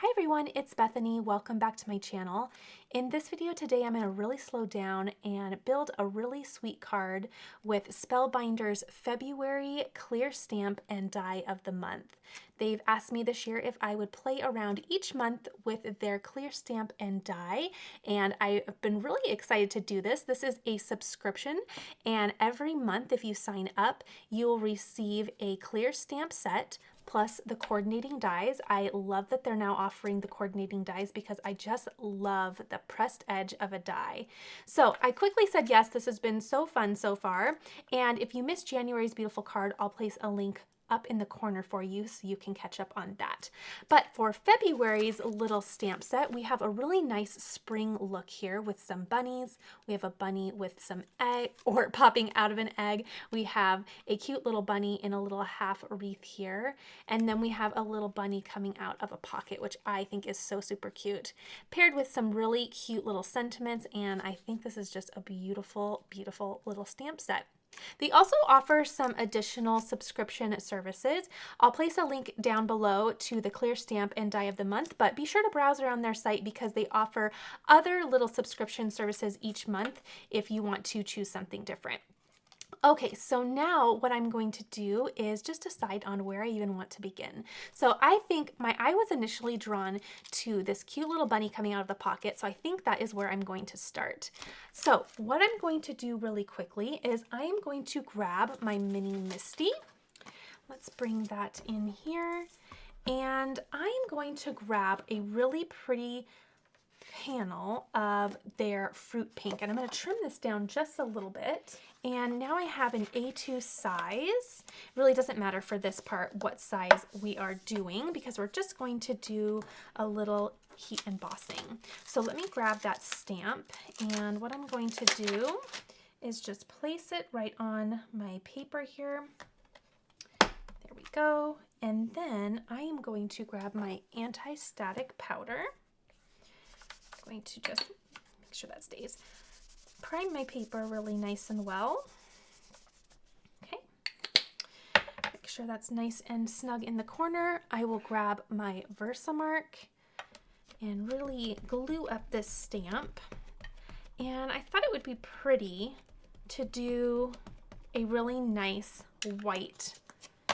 Hi everyone, it's Bethany. Welcome back to my channel. In this video today, I'm going to really slow down and build a really sweet card with Spellbinders February clear stamp and die of the month. They've asked me this year if I would play around each month with their clear stamp and die, and I've been really excited to do this. This is a subscription, and every month if you sign up, you'll receive a clear stamp set plus the coordinating dies. I love that they're now offering the coordinating dies because I just love the pressed edge of a die. So I quickly said yes. This has been so fun so far. And if you missed January's beautiful card, I'll place a link up in the corner for you so you can catch up on that. But for February's little stamp set, we have a really nice spring look here with some bunnies. We have a bunny with some egg or popping out of an egg. We have a cute little bunny in a little half wreath here. And then we have a little bunny coming out of a pocket, which I think is so super cute, paired with some really cute little sentiments. And I think this is just a beautiful, beautiful little stamp set. They also offer some additional subscription services. I'll place a link down below to the clear stamp and die of the month, but be sure to browse around their site because they offer other little subscription services each month if you want to choose something different. Okay, so now what I'm going to do is just decide on where I even want to begin. So I think my eye was initially drawn to this cute little bunny coming out of the pocket, so I think that is where I'm going to start. So what I'm going to do really quickly is I am going to grab my mini Misty. Let's bring that in here. And I am going to grab a really pretty panel of their fruit pink, and I'm going to trim this down just a little bit. And now I have an A2 size. It really doesn't matter for this part what size we are doing because we're just going to do a little heat embossing. So let me grab that stamp, and what I'm going to do is just place it right on my paper here. There we go. And then I am going to grab my anti-static powder. Going to just make sure that stays. Prime my paper really nice and well. Okay. Make sure that's nice and snug in the corner. I will grab my Versamark and really glue up this stamp. And I thought it would be pretty to do a really nice white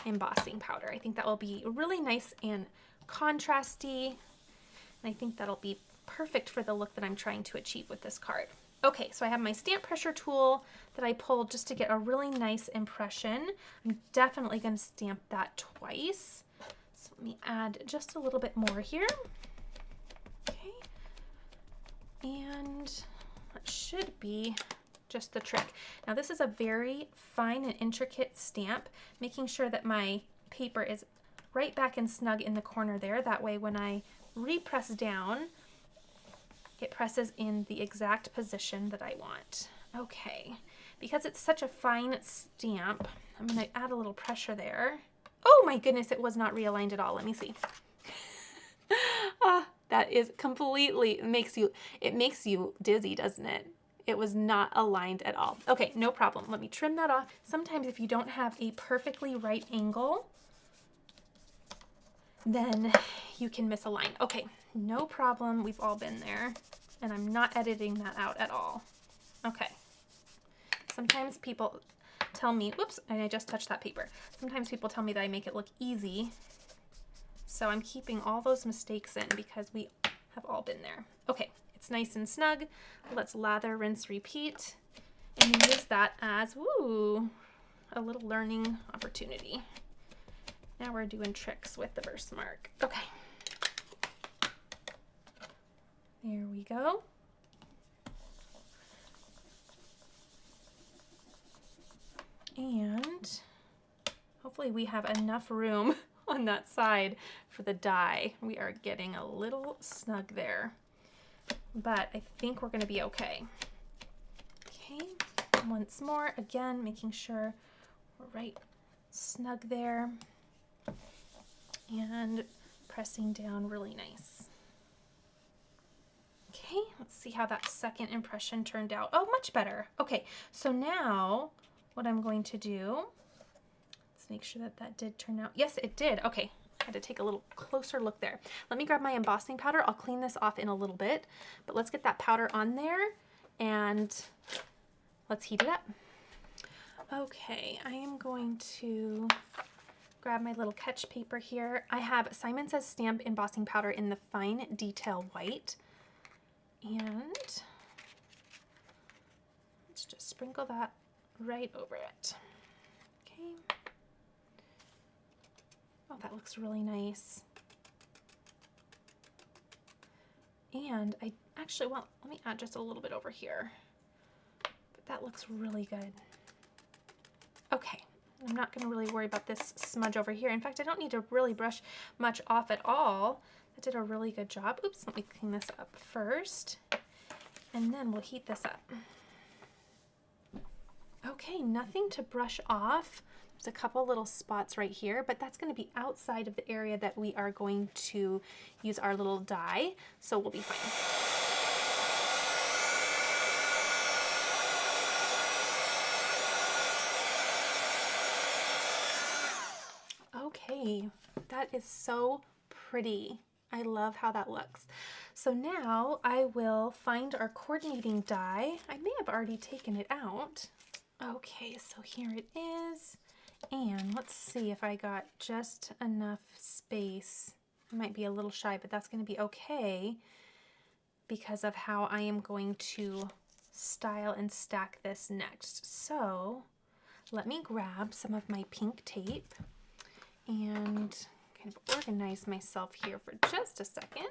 embossing powder. I think that will be really nice and contrasty. And I think that'll be perfect for the look that I'm trying to achieve with this card. Okay, so I have my stamp pressure tool that I pulled just to get a really nice impression. I'm definitely going to stamp that twice. So let me add just a little bit more here. Okay, and that should be just the trick. Now this is a very fine and intricate stamp, making sure that my paper is right back and snug in the corner there. That way when I repress down, it presses in the exact position that I want. Okay, because it's such a fine stamp, I'm going to add a little pressure there. Oh my goodness, it was not realigned at all. Let me see. That is completely, it makes you dizzy, doesn't it? It was not aligned at all. Okay, no problem. Let me trim that off. Sometimes if you don't have a perfectly right angle, then you can misalign. Okay, no problem. We've all been there, and I'm not editing that out at all. Okay. Sometimes people tell me, whoops, and I just touched that paper. Sometimes people tell me that I make it look easy. So I'm keeping all those mistakes in because we have all been there. Okay, it's nice and snug. Let's lather, rinse, repeat, and use that as, woo, a little learning opportunity. Now we're doing tricks with the Versamark. Okay. There we go. And hopefully we have enough room on that side for the die. We are getting a little snug there, but I think we're going to be okay. Okay, once more, again, making sure we're right snug there. And pressing down really nice. Okay, let's see how that second impression turned out. Oh, much better. Okay, so now what I'm going to do, let's make sure that that did turn out. Yes, it did. Okay, had to take a little closer look there. Let me grab my embossing powder. I'll clean this off in a little bit, but let's get that powder on there and let's heat it up. Okay, I am going to grab my little catch paper here. I have Simon Says Stamp embossing powder in the fine detail white, and let's just sprinkle that right over it. Okay. Oh, that looks really nice. And I actually, well, let me add just a little bit over here. But that looks really good. Okay, I'm not going to really worry about this smudge over here. In fact, I don't need to really brush much off at all. I did a really good job. Oops, let me clean this up first, and then we'll heat this up. Okay, nothing to brush off. There's a couple little spots right here, but that's going to be outside of the area that we are going to use our little dye, so we'll be fine. Okay, that is so pretty. I love how that looks. So now I will find our coordinating die. I may have already taken it out. Okay, so here it is. And let's see if I got just enough space. I might be a little shy, but that's going to be okay because of how I am going to style and stack this next. So let me grab some of my pink tape and kind of organize myself here for just a second.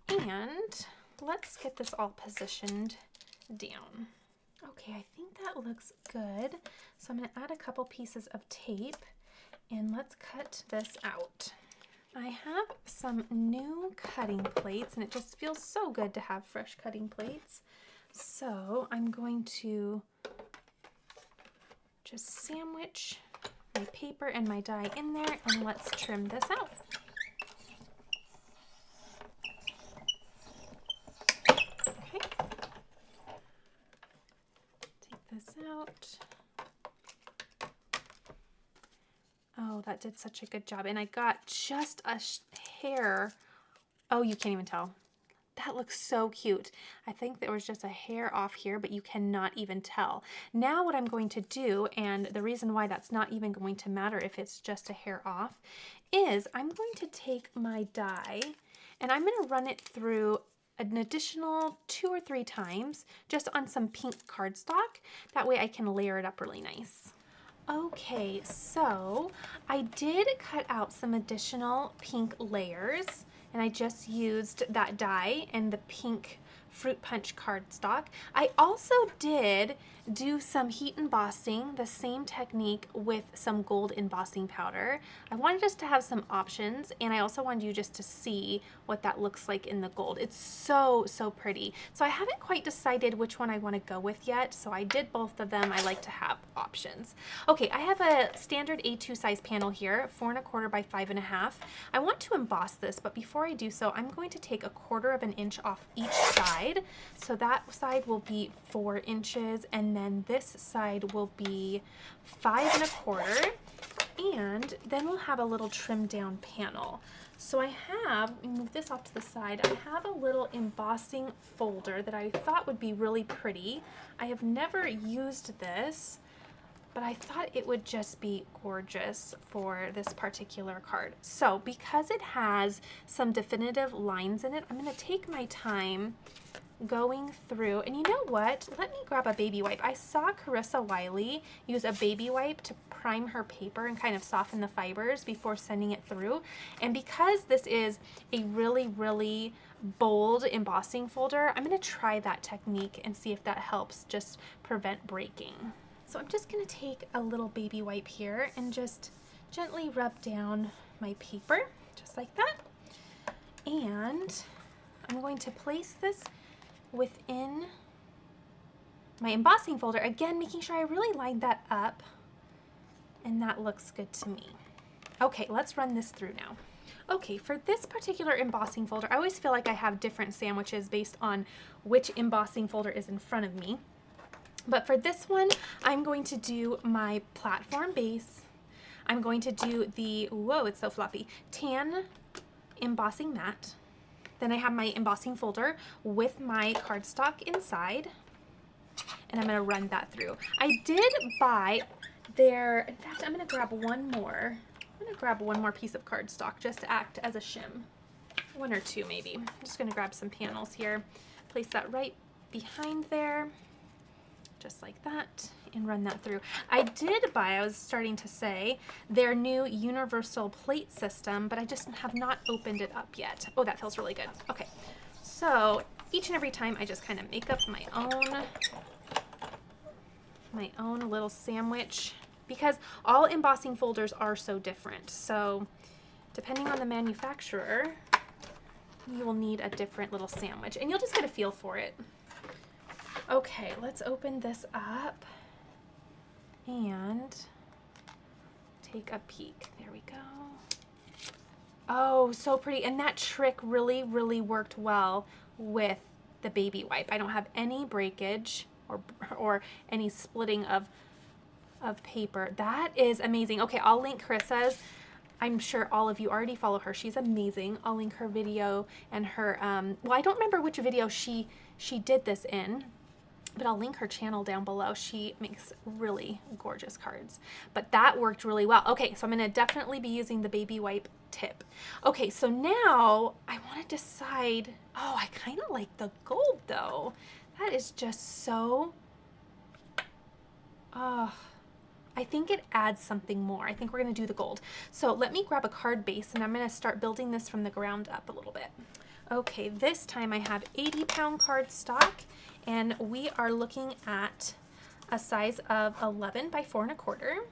And let's get this all positioned down. Okay, I think that looks good. So I'm going to add a couple pieces of tape and let's cut this out. I have some new cutting plates and it just feels so good to have fresh cutting plates. So I'm going to just sandwich my paper and my die in there and let's trim this out. Okay. Take this out. Oh, that did such a good job. And I got just a hair. Oh, you can't even tell. That looks so cute. I think there was just a hair off here, but you cannot even tell. Now what I'm going to do, and the reason why that's not even going to matter if it's just a hair off, is I'm going to take my die and I'm going to run it through an additional 2 or 3 times just on some pink cardstock. That way I can layer it up really nice. Okay, so I did cut out some additional pink layers. And I just used that die and the pink fruit punch cardstock. I also did do some heat embossing, the same technique with some gold embossing powder. I wanted us to have some options, and I also wanted you just to see what that looks like in the gold. It's so, so pretty. So I haven't quite decided which one I want to go with yet, so I did both of them. I like to have options. Okay, I have a standard A2 size panel here, 4 1/4 by 5 1/2. I want to emboss this, but before I do so, I'm going to take 1/4 of an inch off each side. So that side will be 4 inches, and then this side will be 5 1/4, and then we'll have a little trimmed down panel. So I have, let me move this off to the side, I have a little embossing folder that I thought would be really pretty. I have never used this, but I thought it would just be gorgeous for this particular card. So because it has some definitive lines in it, I'm going to take my time going through, and you know what? Let me grab a baby wipe. I saw Carissa Wiley use a baby wipe to prime her paper and kind of soften the fibers before sending it through. And because this is a really, really bold embossing folder, I'm going to try that technique and see if that helps just prevent breaking. So I'm just going to take a little baby wipe here and just gently rub down my paper, just like that. And I'm going to place this within my embossing folder, again making sure I really line that up, and that looks good to me. Okay, let's run this through now. Okay, for this particular embossing folder, I always feel like I have different sandwiches based on which embossing folder is in front of me. But for this one, I'm going to do my platform base. I'm going to do the, whoa, it's so floppy, tan embossing mat. Then I have my embossing folder with my cardstock inside, and I'm gonna run that through. I did buy their, in fact, I'm gonna grab one more. I'm gonna grab one more piece of cardstock just to act as a shim. One or two maybe. I'm just gonna grab some panels here, place that right behind there, just like that, and run that through. I did buy, I was starting to say, their new universal plate system, but I just have not opened it up yet. Oh, that feels really good. Okay, so each and every time I just kind of make up my own little sandwich, because all embossing folders are so different. So depending on the manufacturer, you will need a different little sandwich, and you'll just get a feel for it. Okay, let's open this up and take a peek. There we go. Oh, so pretty. And that trick really, really worked well with the baby wipe. I don't have any breakage or any splitting of paper. That is amazing. Okay, I'll link Carissa's. I'm sure all of you already follow her. She's amazing. I'll link her video and her, well, I don't remember which video she did this in, but I'll link her channel down below. She makes really gorgeous cards, but that worked really well. Okay, so I'm gonna definitely be using the baby wipe tip. Okay, so now I wanna decide, oh, I kinda like the gold though. That is just so, I think it adds something more. I think we're gonna do the gold. So let me grab a card base and I'm gonna start building this from the ground up a little bit. Okay, this time I have 80-pound cardstock, and we are looking at a size of 11 by 4 1/4.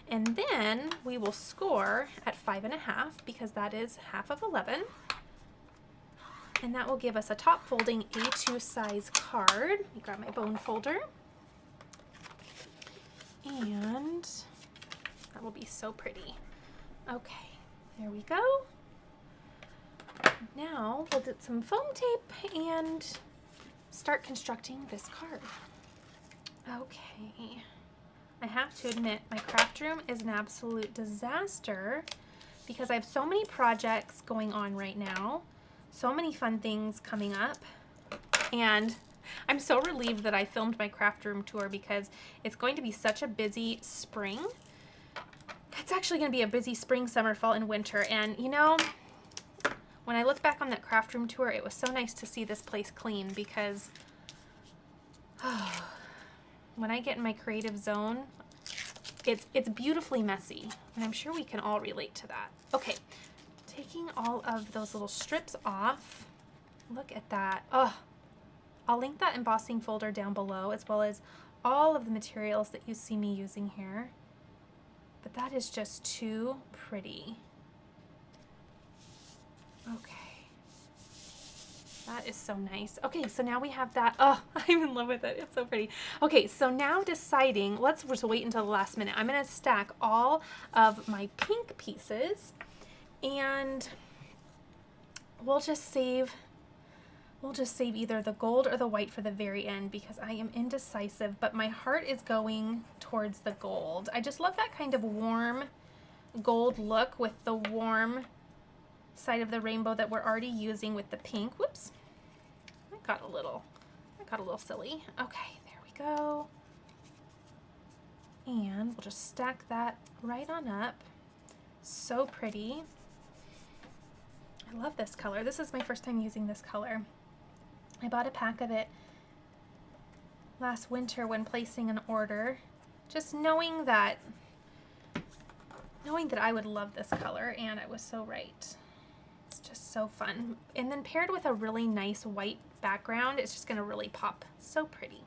And then we will score at 5 1/2 because that is half of 11. And that will give us a top folding A2 size card. Let me grab my bone folder. And that will be so pretty. Okay, there we go. Now we'll get some foam tape and start constructing this card. Okay, I have to admit my craft room is an absolute disaster because I have so many projects going on right now, so many fun things coming up, and I'm so relieved that I filmed my craft room tour because it's going to be such a busy spring. It's actually going to be a busy spring, summer, fall, and winter, and you know, when I look back on that craft room tour, it was so nice to see this place clean because when I get in my creative zone, it's beautifully messy, and I'm sure we can all relate to that. Okay, taking all of those little strips off. Look at that. Oh, I'll link that embossing folder down below as well as all of the materials that you see me using here. But that is just too pretty. Okay, that is so nice. Okay, so now we have that. Oh, I'm in love with it. It's so pretty. Okay, so now deciding, let's just wait until the last minute. I'm gonna stack all of my pink pieces and we'll just save either the gold or the white for the very end because I am indecisive, but my heart is going towards the gold. I just love that kind of warm gold look with the warm side of the rainbow that we're already using with the pink. Whoops, I got a little silly. Okay, there we go. And we'll just stack that right on up. So pretty. I love this color. This is my first time using this color. I bought a pack of it last winter when placing an order, just knowing that I would love this color, and I was so right. It's just so fun. And then paired with a really nice white background, it's just gonna really pop. So pretty.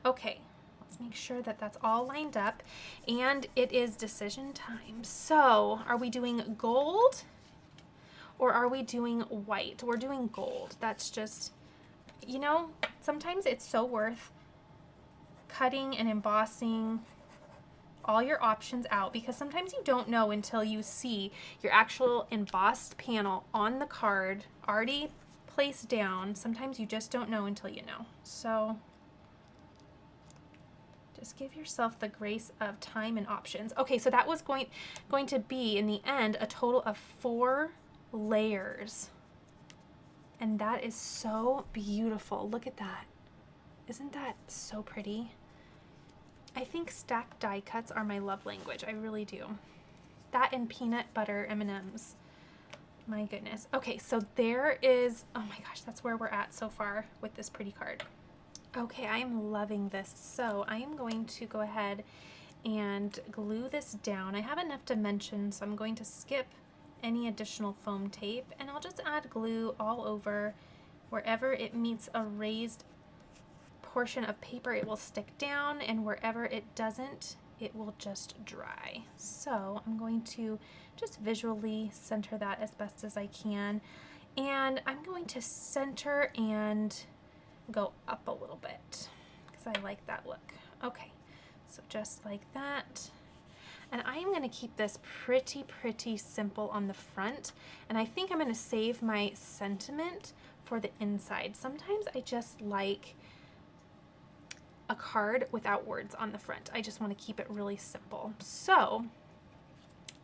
Okay, let's make sure that that's all lined up, and it is decision time. So are we doing gold or are we doing white? We're doing gold. That's just, you know, sometimes it's so worth cutting and embossing all your options out because sometimes you don't know until you see your actual embossed panel on the card already placed down. Sometimes you just don't know until you know. So Just give yourself the grace of time and options. Okay, so that was going to be, in the end, a total of 4 layers. And that is so beautiful. Look at that. Isn't that so pretty? I think stacked die cuts are my love language. I really do. That and peanut butter M&Ms. My goodness. Okay, so there is, oh my gosh, that's where we're at so far with this pretty card. Okay, I am loving this. So I am going to go ahead and glue this down. I have enough dimensions, so I'm going to skip any additional foam tape, and I'll just add glue all over. Wherever it meets a raised portion of paper, it will stick down, and wherever it doesn't, it will just dry. So I'm going to just visually center that as best as I can, and I'm going to center and go up a little bit because I like that look. Okay, so just like that. And I am going to keep this pretty simple on the front, and I think I'm going to save my sentiment for the inside. Sometimes I just like a card without words on the front. I just want to keep it really simple. So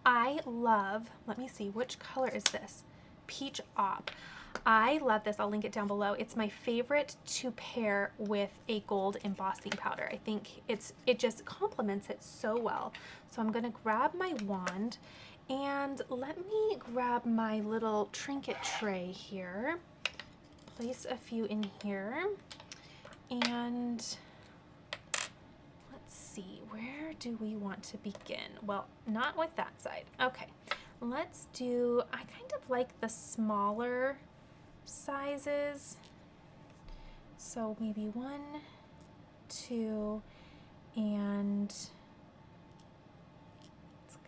I love, let me see, which color is this? Peach Op. I love this. I'll link it down below. It's my favorite to pair with a gold embossing powder. I think it just complements it so well. So I'm going to grab my wand, and let me grab my little trinket tray here. Place a few in here, and let's see, where do we want to begin? Well, not with that side. Okay, let's do, I kind of like the smaller sizes. So maybe 1, 2, and let's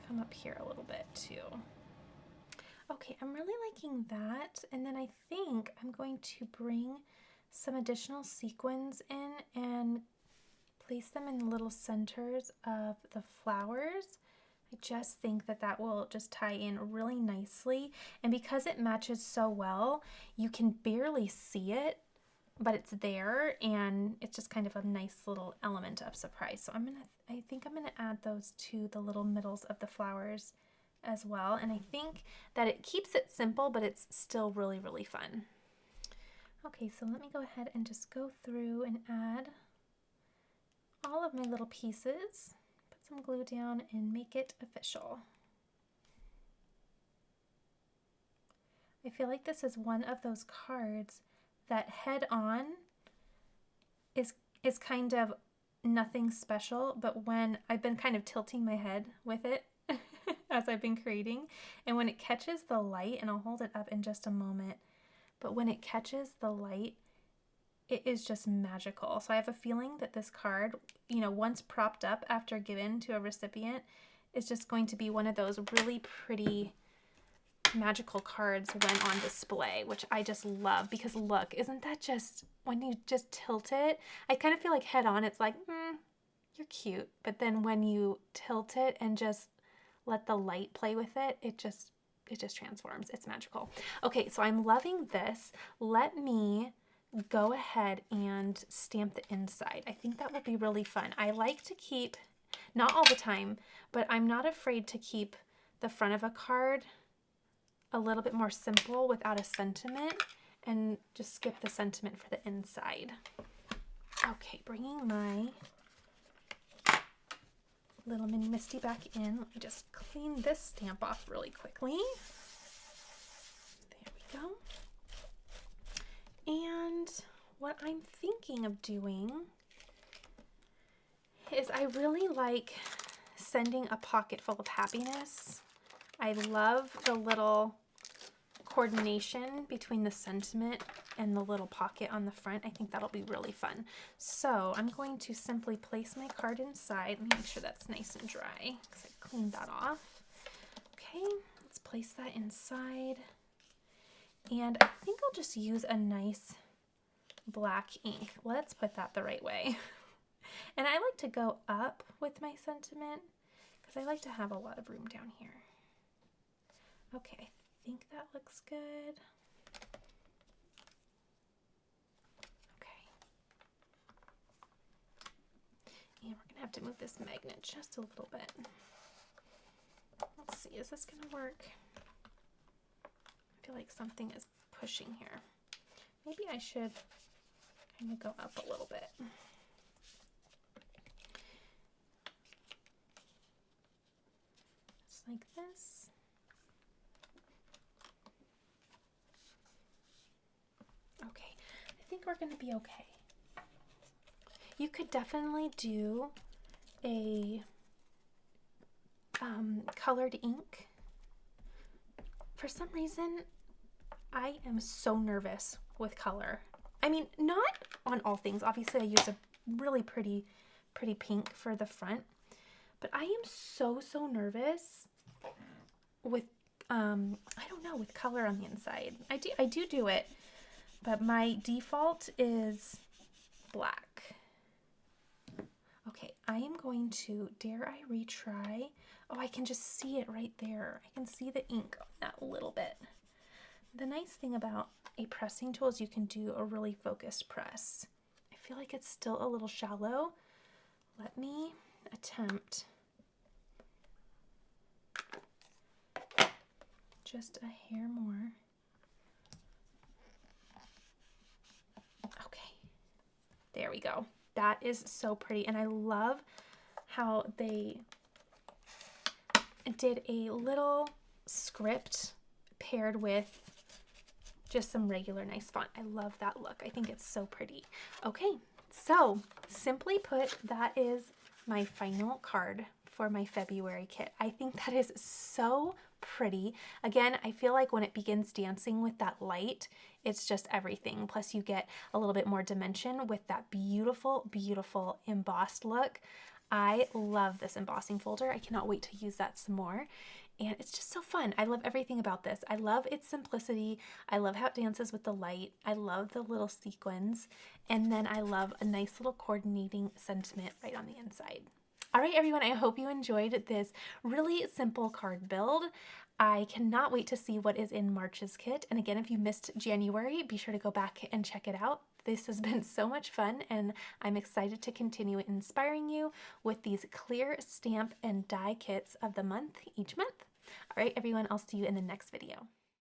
come up here a little bit too. Okay, I'm really liking that. And then I think I'm going to bring some additional sequins in and place them in the little centers of the flowers. I just think that that will just tie in really nicely, and because it matches so well, you can barely see it, but it's there, and it's just kind of a nice little element of surprise. So I think I'm gonna add those to the little middles of the flowers as well, and I think that it keeps it simple, but it's still really fun. Okay, so let me go ahead and just go through and add all of my little pieces. Some glue down and make it official. I feel like this is one of those cards that head on is kind of nothing special, but when I've been kind of tilting my head with it as I've been creating, and when it catches the light, and I'll hold it up in just a moment, but when it catches the light, it is just magical. So I have a feeling that this card, you know, once propped up after given to a recipient, is just going to be one of those really pretty magical cards when on display, which I just love because look, isn't that just, when you just tilt it, I kind of feel like head on, it's like, you're cute. But then when you tilt it and just let the light play with it, it just transforms. It's magical. Okay, so I'm loving this. Let me go ahead and stamp the inside. I think that will be really fun. I like to keep, not all the time, but I'm not afraid to keep the front of a card a little bit more simple without a sentiment, and just skip the sentiment for the inside. Okay, bringing my little mini Misty back in. Let me just clean this stamp off really quickly. There we go. And what I'm thinking of doing is I really like sending a pocket full of happiness. I love the little coordination between the sentiment and the little pocket on the front. I think that'll be really fun. So I'm going to simply place my card inside. Let me make sure that's nice and dry because I cleaned that off. Okay, let's place that inside. And I think I'll just use a nice black ink. Let's put that the right way. And I like to go up with my sentiment because I like to have a lot of room down here. Okay, I think that looks good. Okay. we're gonna have to move this magnet just a little bit. Let's see, is this gonna work? I feel like something is pushing here. Maybe I should kind of go up a little bit. Just like this. Okay, I think we're gonna be okay. You could definitely do a colored ink. For some reason, I am so nervous with color. I mean, not on all things. Obviously, I use a really pretty pink for the front, but I am so nervous with, I don't know, with color on the inside. I do it, but my default is black. Okay, I am going to, dare I retry? Oh, I can just see it right there. I can see the ink on that a little bit. The nice thing about a pressing tool is you can do a really focused press. I feel like it's still a little shallow. Let me attempt just a hair more. Okay, there we go. That is so pretty, and I love how they did a little script paired with just some regular nice font. I love that look. I think it's so pretty. Okay, so simply put, that is my final card for my February kit. I think that is so pretty. Again, I feel like when it begins dancing with that light, it's just everything. Plus you get a little bit more dimension with that beautiful, beautiful embossed look. I love this embossing folder. I cannot wait to use that some more. And it's just so fun. I love everything about this. I love its simplicity. I love how it dances with the light. I love the little sequins. And then I love a nice little coordinating sentiment right on the inside. All right, everyone, I hope you enjoyed this really simple card build. I cannot wait to see what is in March's kit. And again, if you missed January, be sure to go back and check it out. This has been so much fun, and I'm excited to continue inspiring you with these clear stamp and die kits of the month each month. All right, everyone, I'll see you in the next video.